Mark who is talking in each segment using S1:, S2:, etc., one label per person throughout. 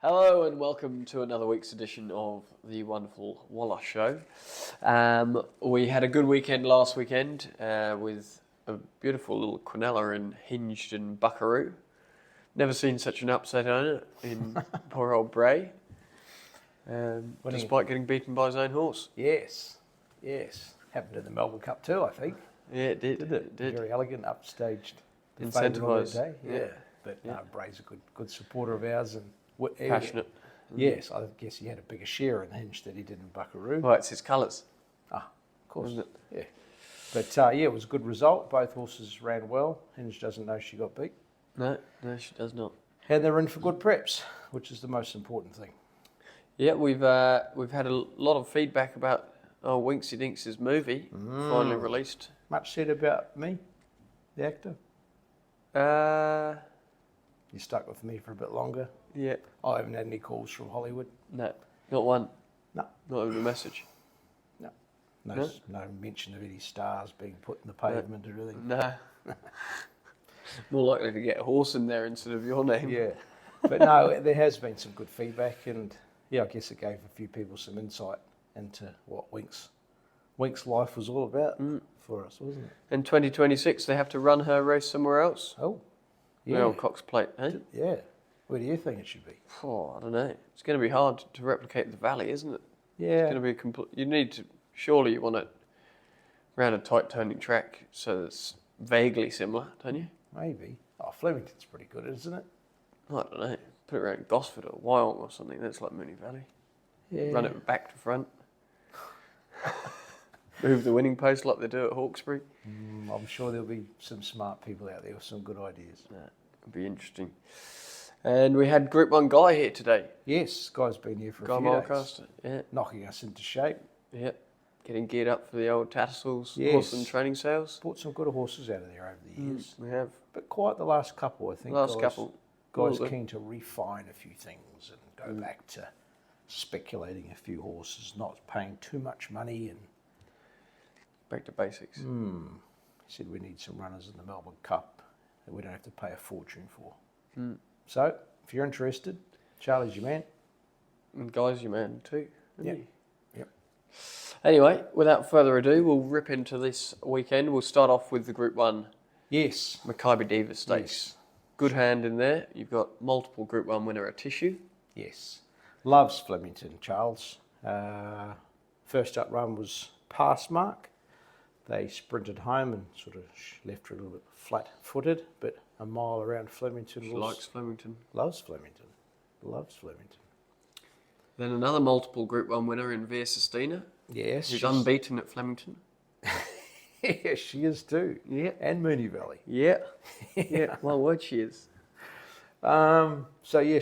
S1: Hello and welcome to another week's edition of the wonderful Wallace Show. We had a good weekend last weekend with a beautiful little quinella in Hinged and Buckaroo. Never seen such an upset owner in poor old Bray, despite getting beaten by his own horse.
S2: Yes. Happened in the Melbourne Cup too, I think.
S1: Yeah, it did.
S2: It did. Very elegant, upstaged.
S1: Incentivised.
S2: Yeah. But Bray's a good supporter of ours and
S1: Passionate.
S2: Yes, I guess he had a bigger share in Hinge than he did in Buckaroo.
S1: Well, it's his colours.
S2: Of course.
S1: Isn't it?
S2: Yeah. But it was a good result. Both horses ran well. Hinge doesn't know she got beat.
S1: No, she does not.
S2: And they're in for good preps, which is the most important thing.
S1: Yeah, we've had a lot of feedback about Winxy Dinx's movie finally released.
S2: Much said about me, the actor. You stuck with me for a bit longer.
S1: Yeah.
S2: I haven't had any calls from Hollywood.
S1: No, not one.
S2: No.
S1: Not even a message.
S2: No mention of any stars being put in the pavement or anything.
S1: No. More likely to get a horse in there instead of your name.
S2: Yeah. But no, there has been some good feedback, and I guess it gave a few people some insight into what Winx life was all about for us, wasn't it?
S1: In 2026, they have to run her race somewhere else.
S2: Oh,
S1: The old Cox Plate, eh?
S2: Yeah. Where do you think it should be?
S1: Oh, I don't know. It's going to be hard to replicate the Valley, isn't it?
S2: Yeah.
S1: It's going to be a complete. You need to. Surely you want it around a tight turning track so it's vaguely similar, don't you?
S2: Maybe. Oh, Flemington's pretty good, isn't it?
S1: I don't know. Put it around Gosford or Wyong or something. That's like Moonee Valley.
S2: Yeah.
S1: Run it back to front. Move the winning post like they do at Hawkesbury.
S2: I'm sure there'll be some smart people out there with some good ideas.
S1: It'll be interesting. And we had Group 1 Guy here today.
S2: Yes, Guy's been here for
S1: Guy
S2: a few
S1: Mulcaster.
S2: days.
S1: Yeah.
S2: Knocking us into shape.
S1: Yeah. Getting geared up for the old Tattersalls
S2: Yes.
S1: horse and training sales.
S2: Bought some good horses out of there over the years.
S1: We have.
S2: But quite the last couple, I think. Guys
S1: Well,
S2: keen to refine a few things and go back to speculating a few horses, not paying too much money. And
S1: Back to basics.
S2: he said we need some runners in the Melbourne Cup that we don't have to pay a fortune for. So, if you're interested, Charlie's your man.
S1: And Guy's your man too.
S2: Yep.
S1: Anyway, without further ado, we'll rip into this weekend. We'll start off with the Group 1
S2: Yes.
S1: Mackay Diva Stakes.
S2: Yes.
S1: Good hand in there. You've got multiple Group 1 winner at Tissue.
S2: Yes. Loves Flemington, Charles. First up run was pass mark. They sprinted home and sort of left her a little bit flat-footed, but a mile around Flemington.
S1: She likes Flemington.
S2: Loves Flemington. Loves Flemington.
S1: Then another multiple Group 1 winner in Via Sistina.
S2: Yes.
S1: She's unbeaten at Flemington.
S2: Yes, she is too.
S1: Yeah.
S2: And Moonee Valley.
S1: Yeah. Yeah. My word, she is.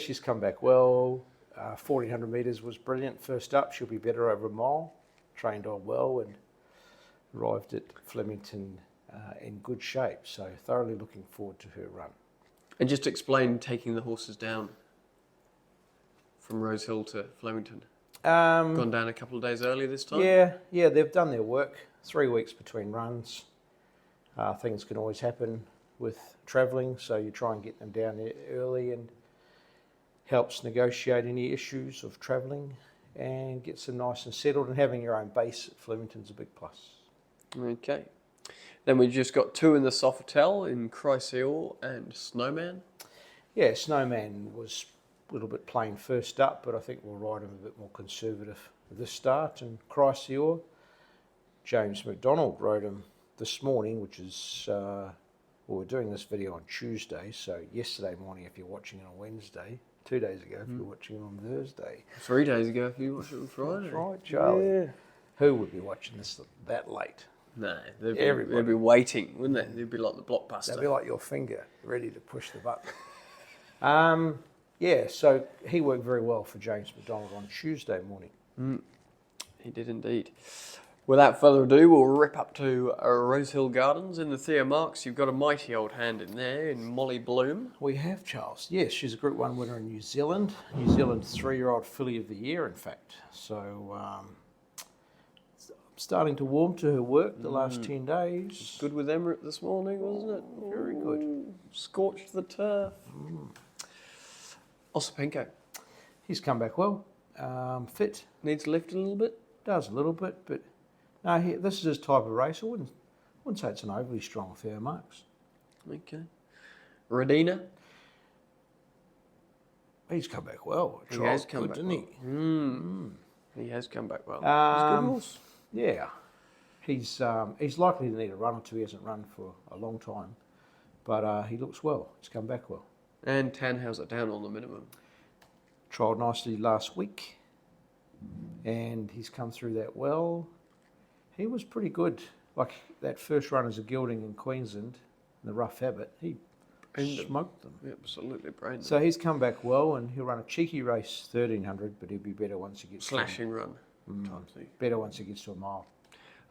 S2: She's come back well. 1400 metres was brilliant. First up, she'll be better over a mile. Trained on well and arrived at Flemington in good shape. So thoroughly looking forward to her run.
S1: And just explain taking the horses down from Rosehill to Flemington. Gone down a couple of days early this time?
S2: Yeah, they've done their work. 3 weeks between runs. Things can always happen with travelling, so you try and get them down there early and helps negotiate any issues of travelling and gets them nice and settled, and having your own base at Flemington's a big plus.
S1: Okay. Then we've just got 2 in the Sofitel in Chrysaor and Snowman.
S2: Yeah, Snowman was a little bit plain first up, but I think we'll ride him a bit more conservative at this start. And Chrysaor, James McDonald rode him this morning, which is, we're doing this video on Tuesday, so yesterday morning if you're watching it on Wednesday, 2 days ago if you're watching it on Thursday.
S1: 3 days ago if you watched it on Friday.
S2: That's right, Charlie.
S1: Yeah.
S2: Who would be watching this that late?
S1: No, they'd be waiting, wouldn't they? They'd be like the Blockbuster.
S2: They'd be like your finger, ready to push the button. So he worked very well for James McDonald on Tuesday morning.
S1: He did indeed. Without further ado, we'll rip up to Rosehill Gardens in the Theo Marks. You've got a mighty old hand in there in Molly Bloom.
S2: We have, Charles. Yes, she's a Group 1 winner in New Zealand. New Zealand's 3-year-old filly of the year, in fact. So starting to warm to her work the last 10 days.
S1: Good with Emirate this morning, wasn't it?
S2: Very good.
S1: Scorched the turf. Osipenko.
S2: He's come back well, fit,
S1: Needs lifting a little bit.
S2: does a little bit, but no, this is his type of race. I wouldn't say it's an overly strong fair marks.
S1: Okay. Radina.
S2: He's come back well.
S1: He has come back
S2: didn't
S1: well. He has come back well.
S2: he?
S1: He's a good horse.
S2: Yeah, he's likely to need a run or two. He hasn't run for a long time, but he looks well. He's come back well.
S1: And Tannhauser down on the minimum.
S2: Trialled nicely last week, and he's come through that well. He was pretty good. Like that first run as a gelding in Queensland, in the Rough Habit, he smoked them.
S1: Absolutely brilliant.
S2: So he's come back well, and he'll run a cheeky race, 1300, but he'll be better once he gets
S1: Slashing run.
S2: better once he gets to a mile.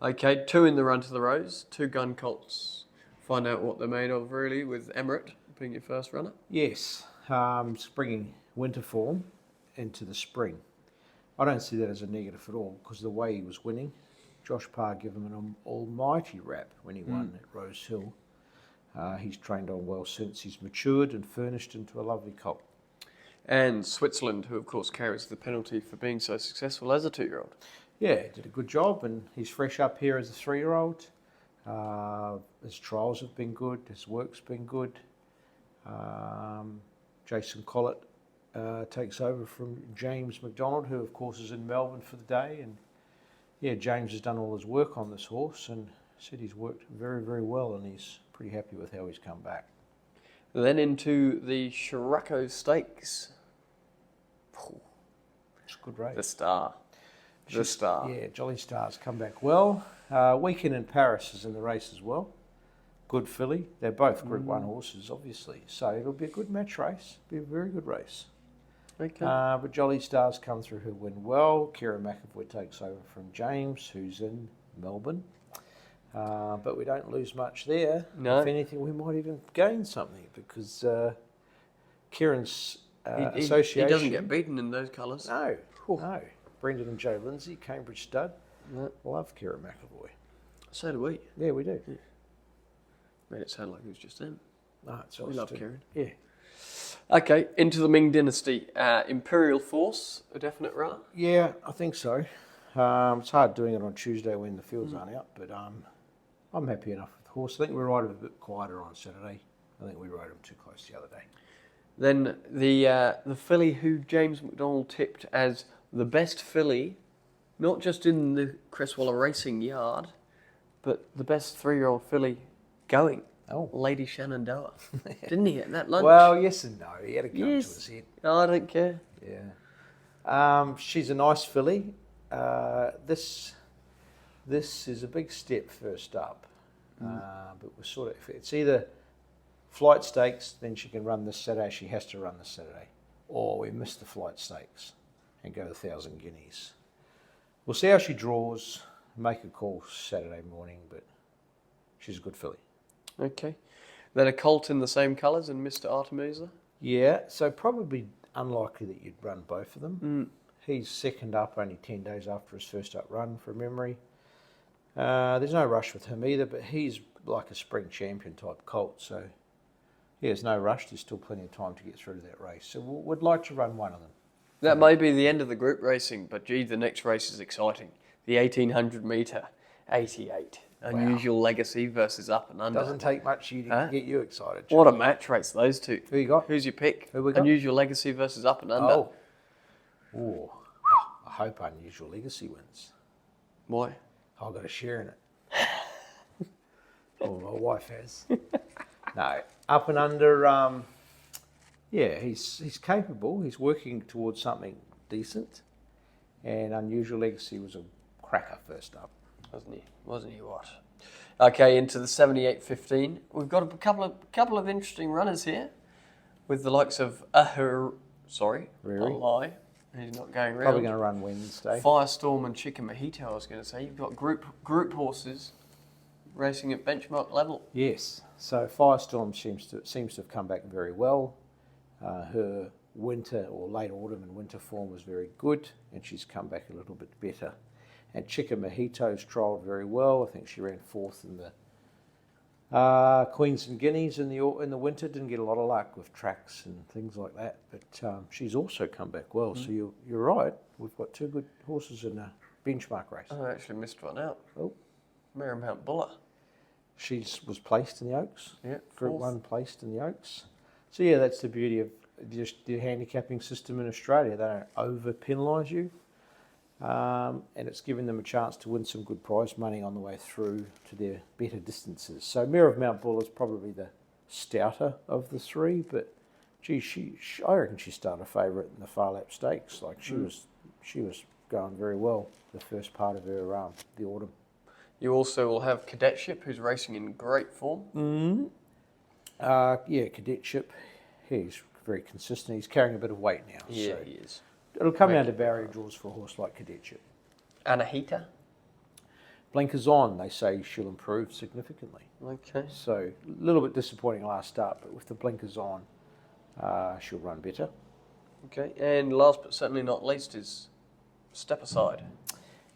S1: Okay, 2 in the run to the Rose, 2 gun colts. Find out what they're made of, really, with Emirate being your first runner.
S2: Yes, it's bringing winter form into the spring. I don't see that as a negative at all, because the way he was winning, Josh Parr gave him an almighty rap when he won at Rosehill. He's trained on well since. He's matured and furnished into a lovely colt.
S1: And Switzerland, who of course carries the penalty for being so successful as a 2-year-old.
S2: Yeah, did a good job, and he's fresh up here as a 3-year-old. His trials have been good, his work's been good. Jason Collett takes over from James McDonald, who of course is in Melbourne for the day. And yeah, James has done all his work on this horse and said he's worked very, very well, and he's pretty happy with how he's come back.
S1: Then into the Scirocco Stakes.
S2: It's a good race.
S1: The Star. The Star.
S2: Yeah, Jolly Star's come back well. Weekend in Paris is in the race as well. Good filly. They're both Group 1 horses, obviously. So it'll be a good match race. Be a very good race.
S1: Okay.
S2: But Jolly Star's come through her win well. Kira McAvoy takes over from James, who's in Melbourne. But we don't lose much there.
S1: No.
S2: If anything, we might even gain something, because Kieran's
S1: He
S2: association...
S1: doesn't get beaten in those colours.
S2: No, no. Brendan and Joe Lindsay, Cambridge stud.
S1: No.
S2: Love Kira McAvoy.
S1: So do we.
S2: Yeah, we do.
S1: Yeah. Made it sound like it was just them.
S2: No, it's
S1: We
S2: us
S1: love
S2: too.
S1: Kieran.
S2: Yeah.
S1: Okay, into the Ming Dynasty. Imperial Force, a definite runner.
S2: Yeah, I think so. It's hard doing it on Tuesday when the fields aren't out, but I'm happy enough with the horse. I think we rode him a bit quieter on Saturday. I think we rode him too close the other day.
S1: Then the filly who James McDonald tipped as the best filly, not just in the Cresswell Racing Yard, but the best 3-year-old filly going.
S2: Oh.
S1: Lady Shenandoah. Didn't he at that lunch?
S2: Well, yes and no. He had a gun to
S1: Yes.
S2: his head.
S1: No, I don't care.
S2: Yeah. She's a nice filly. This is a big step first up. But we're sort of, if it's either flight stakes, then she can run this Saturday. She has to run this Saturday. Or we miss the flight stakes and go to 1,000 guineas. We'll see how she draws, make a call Saturday morning, but she's a good filly.
S1: Okay. Then a colt in the same colours and Mr. Artemisa.
S2: Yeah, so probably unlikely that you'd run both of them. He's second up only 10 days after his first up run, from memory. There's no rush with him either, but he's like a spring champion type colt, so yeah, there's no rush. There's still plenty of time to get through to that race. So we'd like to run one of them.
S1: That may be the end of the group racing, but gee, the next race is exciting. The 1800 metre 88. Unusual Legacy versus Up and Under.
S2: Doesn't take much to get you excited.
S1: What a match race, those two.
S2: Who you got?
S1: Who's your pick?
S2: Who we got?
S1: Unusual Legacy versus Up and Under.
S2: Oh. I hope Unusual Legacy wins.
S1: Why?
S2: I've got a share in it. Oh, my wife has. No, Up and Under. Yeah, he's capable. He's working towards something decent, and Unusual Legacy was a cracker first up.
S1: Wasn't he what? Okay, into the 78.15. We've got a couple of interesting runners here, with the likes of
S2: Riri.
S1: Lie. He's not going round.
S2: Probably going to run Wednesday.
S1: Firestorm and Chicken Mojito, I was going to say. You've got group horses racing at benchmark level.
S2: Yes. So Firestorm seems to have come back very well. Her winter or late autumn and winter form was very good, and she's come back a little bit better. And Chicken Mojito's trialled very well. I think she ran fourth in the Queens and Guineas in the winter didn't get a lot of luck with tracks and things like that, but she's also come back well. So you're right. We've got 2 good horses in a benchmark race.
S1: I actually missed one out.
S2: Oh,
S1: Mount Buller.
S2: she was placed in the Oaks.
S1: Yeah,
S2: Group
S1: 4th.
S2: 1 placed in the Oaks. So yeah, that's the beauty of just the handicapping system in Australia. They don't over penalise you. And it's given them a chance to win some good prize money on the way through to their better distances. So Mare of Mount Bull is probably the stouter of the 3, but gee, I reckon she started a favourite in the Far Lap Stakes. Like she was going very well the first part of her the autumn.
S1: You also will have Cadetship, who's racing in great form.
S2: Yeah, Cadetship. He's very consistent. He's carrying a bit of weight now.
S1: Yeah,
S2: so
S1: he is.
S2: it'll come down to barrier draws for a horse like Cadetship.
S1: Anahita.
S2: Blinkers on, they say she'll improve significantly.
S1: Okay.
S2: So a little bit disappointing last start, but with the blinkers on, she'll run better.
S1: Okay, and last but certainly not least is Step Aside.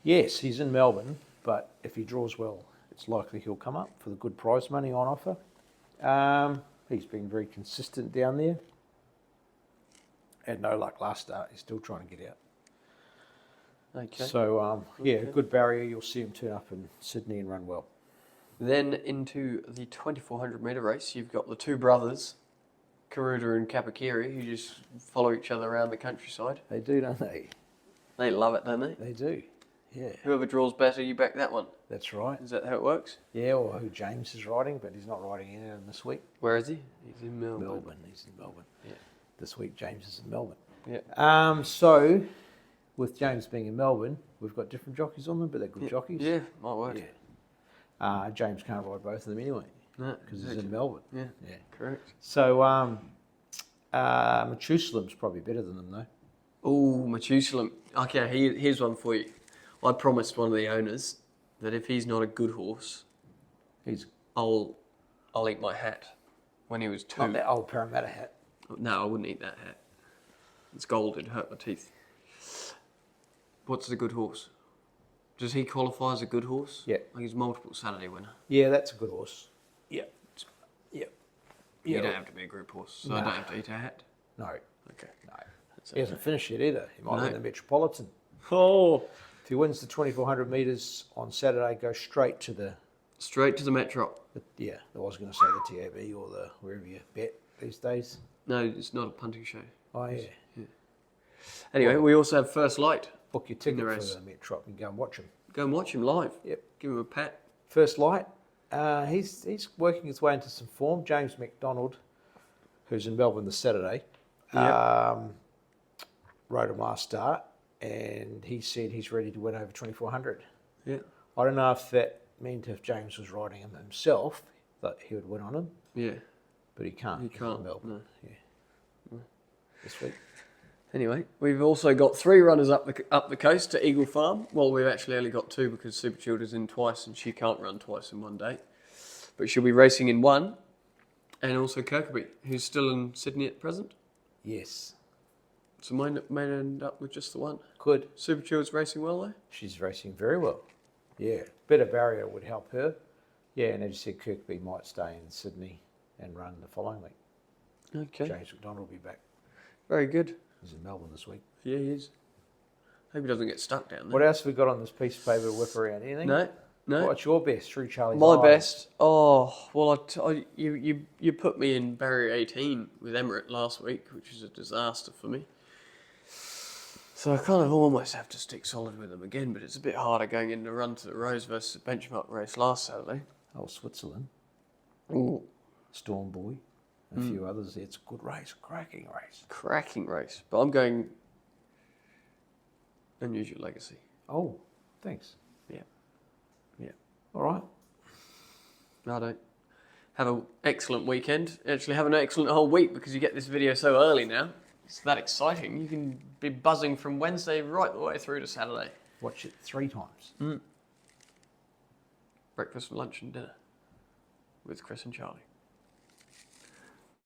S2: Yes, he's in Melbourne, but if he draws well, it's likely he'll come up for the good prize money on offer. He's been very consistent down there. Had no luck last start. He's still trying to get out.
S1: Okay.
S2: So, yeah, good barrier. You'll see him turn up in Sydney and run well.
S1: Then into the 2400 metre race, you've got the 2 brothers, Karuta and Kapakiri, who just follow each other around the countryside.
S2: They do, don't they?
S1: They love it, don't they?
S2: They do. Yeah.
S1: Whoever draws better, you back that one.
S2: That's right.
S1: Is that how it works?
S2: Yeah, or who James is riding, but he's not riding any of them this week.
S1: Where is he? He's in Melbourne.
S2: He's in Melbourne.
S1: Yeah.
S2: This week, James is in Melbourne.
S1: Yeah.
S2: So, with James being in Melbourne, we've got different jockeys on them, but they're good jockeys.
S1: Yeah, might work.
S2: Yeah. James can't ride both of them anyway,
S1: No,
S2: because he's in Melbourne.
S1: Yeah,
S2: Yeah.
S1: correct.
S2: So, Methuselah's probably better than them, though.
S1: Oh, Methuselah. Okay, here's one for you. I promised one of the owners that if he's not a good horse, I'll eat my hat. When he was 2.
S2: Oh, that old Parramatta hat.
S1: No, I wouldn't eat that hat. It's gold. It'd hurt my teeth. What's a good horse? Does he qualify as a good horse?
S2: Yeah.
S1: Like he's multiple Saturday winner.
S2: Yeah, that's a good horse. Yeah. Yeah.
S1: You don't have to be a group horse, so I don't have to eat a hat.
S2: No.
S1: Okay.
S2: No.
S1: That's
S2: He hasn't finished yet either. He might win the Metropolitan.
S1: Oh.
S2: If he wins the 2400 metres on Saturday, go straight to the
S1: Metro.
S2: yeah, I was going to say the TAB or the wherever you bet these days.
S1: No, it's not a punting show.
S2: Oh, yeah.
S1: Anyway, we also have First Light.
S2: Book your ticket
S1: the
S2: for
S1: race.
S2: the Metro and go and watch him.
S1: Go and watch him live.
S2: Yep.
S1: Give him a pat.
S2: First Light, he's working his way into some form. James McDonald, who's in Melbourne this Saturday, rode him last start, and he said he's ready to win over 2400.
S1: Yeah.
S2: I don't know if that meant if James was riding him himself that he would win on him,
S1: Yeah.
S2: but he can't.
S1: He
S2: He's in
S1: can't.
S2: Melbourne.
S1: No.
S2: Yeah. This week.
S1: Anyway, we've also got 3 runners up the coast to Eagle Farm. Well, we've actually only got 2 because Super Childer's in twice and she can't run twice in one day. But she'll be racing in 1. And also Kirkby, who's still in Sydney at present.
S2: Yes.
S1: So may end up with just the 1.
S2: Could.
S1: Super Childer's racing well though?
S2: She's racing very well. Yeah. Better barrier would help her. Yeah, and as you said, Kirkby might stay in Sydney and run the following week.
S1: Okay.
S2: James McDonald will be back.
S1: Very good.
S2: He's in Melbourne this week.
S1: Yeah, he is. Hope he doesn't get stuck down there.
S2: What else have we got on this piece of paper to whip around? Anything?
S1: No.
S2: What's your best through Charlie's
S1: My
S2: eyes?
S1: best. Oh, well, you put me in barrier 18 with Emirate last week, which was a disaster for me. So I kind of almost have to stick solid with them again, but it's a bit harder going in to run to the Rose versus the benchmark race last Saturday.
S2: Oh, Switzerland.
S1: Ooh.
S2: Storm Boy. A few others. It's a good race. Cracking race.
S1: Cracking race. But I'm going Unusual Legacy.
S2: Oh, thanks.
S1: Yeah. Yeah.
S2: All right.
S1: I don't. Have an excellent weekend. Actually, have an excellent whole week because you get this video so early now. It's that exciting. You can be buzzing from Wednesday right the way through to Saturday.
S2: Watch it 3 times.
S1: Breakfast, lunch and dinner with Chris and Charlie.